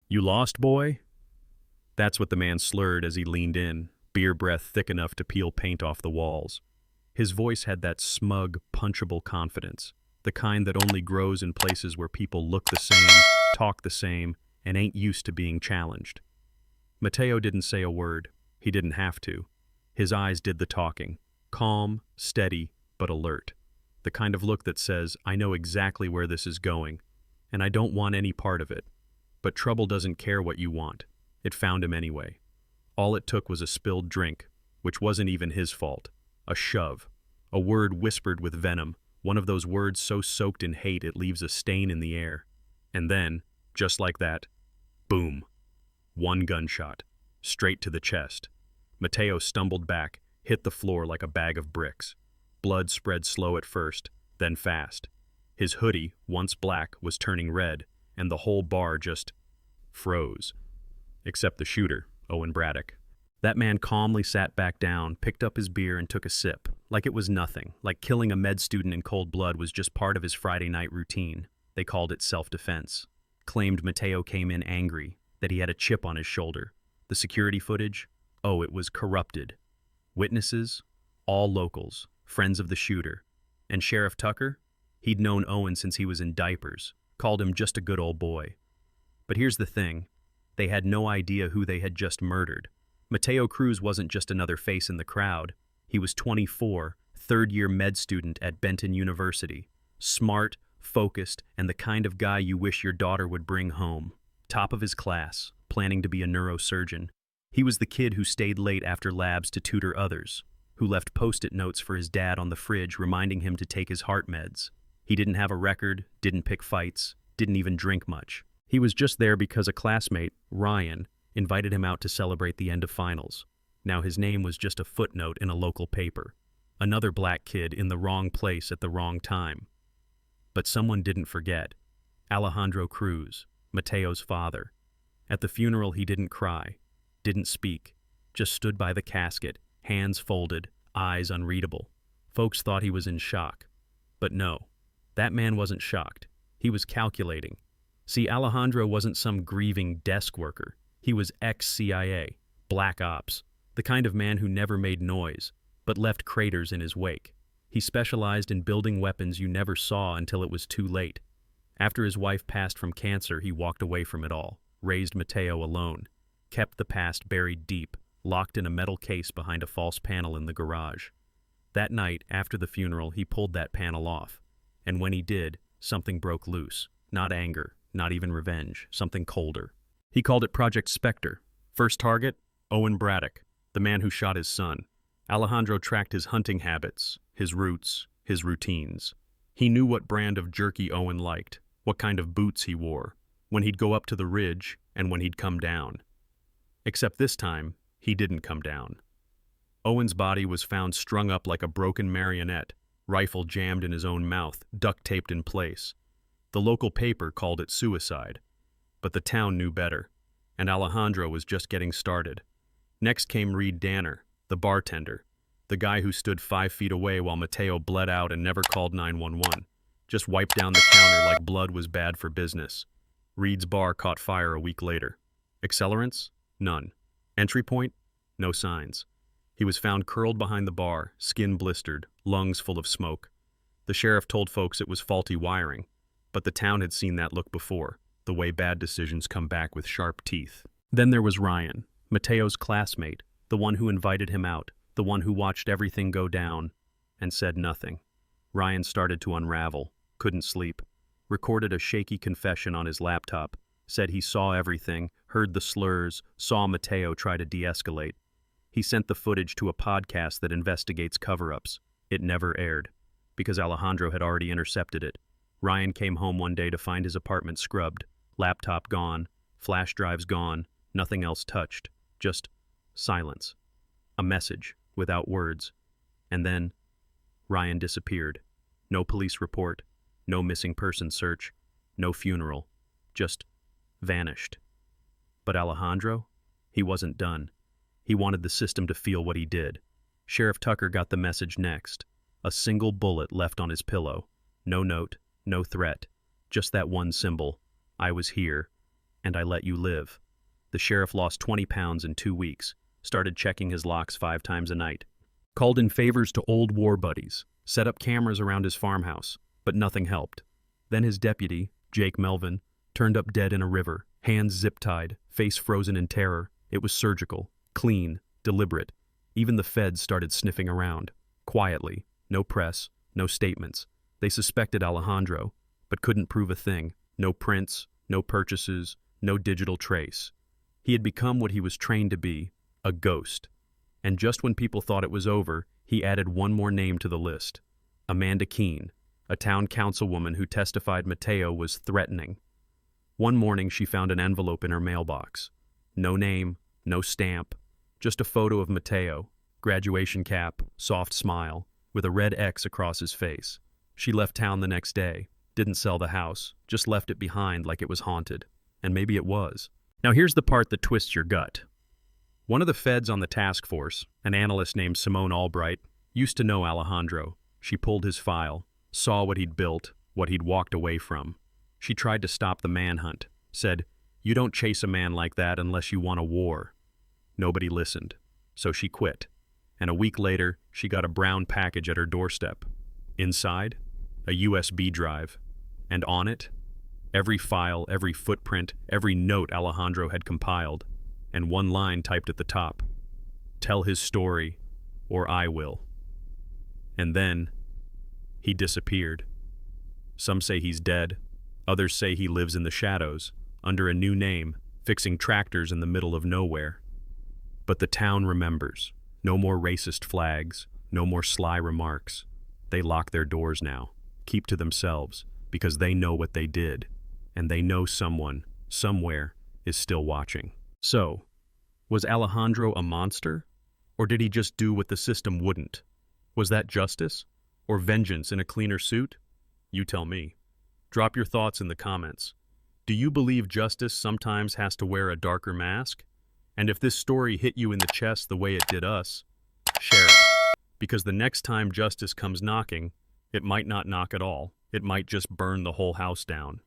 You lost, boy? That's what the man slurred as he leaned in, beer breath thick enough to peel paint off the walls. His voice had that smug, punchable confidence, the kind that only grows in places where people look the same, talk the same, and ain't used to being challenged. Mateo didn't say a word. He didn't have to. His eyes did the talking, calm, steady, but alert. The kind of look that says, I know exactly where this is going, and I don't want any part of it. But trouble doesn't care what you want. It found him anyway. All it took was a spilled drink, which wasn't even his fault. A shove. A word whispered with venom, one of those words so soaked in hate it leaves a stain in the air. And then, just like that, boom. One gunshot. Straight to the chest. Mateo stumbled back, hit the floor like a bag of bricks. Blood spread slow at first, then fast. His hoodie, once black, was turning red, and the whole bar just froze. Except the shooter, Owen Braddock. That man calmly sat back down, picked up his beer and took a sip, like it was nothing, like killing a med student in cold blood was just part of his Friday night routine. They called it self-defense. Claimed Mateo came in angry, that he had a chip on his shoulder. The security footage? Oh, it was corrupted. Witnesses? All locals, friends of the shooter. And Sheriff Tucker? He'd known Owen since he was in diapers, called him just a good old boy. But here's the thing. They had no idea who they had just murdered. Mateo Cruz wasn't just another face in the crowd. He was 24, third-year med student at Benton University. Smart, focused, and the kind of guy you wish your daughter would bring home. Top of his class, planning to be a neurosurgeon. He was the kid who stayed late after labs to tutor others, who left post-it notes for his dad on the fridge reminding him to take his heart meds. He didn't have a record, didn't pick fights, didn't even drink much. He was just there because a classmate, Ryan, invited him out to celebrate the end of finals. Now his name was just a footnote in a local paper. Another black kid in the wrong place at the wrong time. But someone didn't forget. Alejandro Cruz, Mateo's father. At the funeral he didn't cry, didn't speak, just stood by the casket, hands folded, eyes unreadable. Folks thought he was in shock. But no, that man wasn't shocked. He was calculating. See, Alejandro wasn't some grieving desk worker. He was ex-CIA, black ops, the kind of man who never made noise, but left craters in his wake. He specialized in building weapons you never saw until it was too late. After his wife passed from cancer, he walked away from it all, raised Mateo alone, kept the past buried deep, locked in a metal case behind a false panel in the garage. That night, after the funeral, he pulled that panel off. And when he did, something broke loose. Not anger, not even revenge, something colder. He called it Project Spectre. First target, Owen Braddock, the man who shot his son. Alejandro tracked his hunting habits, his routes, his routines. He knew what brand of jerky Owen liked, what kind of boots he wore, when he'd go up to the ridge and when he'd come down. Except this time, he didn't come down. Owen's body was found strung up like a broken marionette, rifle jammed in his own mouth, duct taped in place. The local paper called it suicide. But the town knew better, and Alejandro was just getting started. Next came Reed Danner, the bartender, the guy who stood 5 feet away while Mateo bled out and never called 911. Just wiped down the counter like blood was bad for business. Reed's bar caught fire a week later. Accelerants? None. Entry point? No signs. He was found curled behind the bar, skin blistered, lungs full of smoke. The sheriff told folks it was faulty wiring, but the town had seen that look before, the way bad decisions come back with sharp teeth. Then there was Ryan, Mateo's classmate, the one who invited him out, the one who watched everything go down, and said nothing. Ryan started to unravel, couldn't sleep, recorded a shaky confession on his laptop, said he saw everything, heard the slurs, saw Mateo try to de-escalate. He sent the footage to a podcast that investigates cover-ups. It never aired, because Alejandro had already intercepted it. Ryan came home one day to find his apartment scrubbed, laptop gone, flash drives gone, nothing else touched, just silence. A message, without words. And then, Ryan disappeared. No police report, no missing person search, no funeral, just vanished. But Alejandro? He wasn't done. He wanted the system to feel what he did. Sheriff Tucker got the message next. A single bullet left on his pillow. No note, no threat. Just that one symbol. I was here. and I let you live. The sheriff lost 20 pounds in 2 weeks, started checking his locks 5 times a night, called in favors to old war buddies, set up cameras around his farmhouse, but nothing helped. Then his deputy, Jake Melvin, turned up dead in a river, hands zip-tied, face frozen in terror. It was surgical, clean, deliberate. Even the feds started sniffing around, quietly, no press, no statements. They suspected Alejandro, but couldn't prove a thing. No prints, no purchases, no digital trace. He had become what he was trained to be, a ghost. And just when people thought it was over, he added one more name to the list. Amanda Keene, a town councilwoman who testified Mateo was threatening. One morning she found an envelope in her mailbox. No name, no stamp, just a photo of Mateo, graduation cap, soft smile, with a red X across his face. She left town the next day, didn't sell the house, just left it behind like it was haunted. And maybe it was. Now here's the part that twists your gut. One of the feds on the task force, an analyst named Simone Albright, used to know Alejandro. She pulled his file, saw what he'd built, what he'd walked away from. She tried to stop the manhunt, said, "You don't chase a man like that unless you want a war." Nobody listened, so she quit. And a week later, she got a brown package at her doorstep. Inside, a USB drive. And on it, every file, every footprint, every note Alejandro had compiled, and one line typed at the top. "Tell his story, or I will." And then, he disappeared. Some say he's dead. Others say he lives in the shadows, under a new name, fixing tractors in the middle of nowhere. But the town remembers. No more racist flags, no more sly remarks. They lock their doors now, keep to themselves, because they know what they did, and they know someone, somewhere, is still watching. So, was Alejandro a monster? Or did he just do what the system wouldn't? Was that justice? Or vengeance in a cleaner suit? You tell me. Drop your thoughts in the comments. Do you believe justice sometimes has to wear a darker mask? And if this story hit you in the chest the way it did us, share it. Because the next time justice comes knocking, it might not knock at all. It might just burn the whole house down.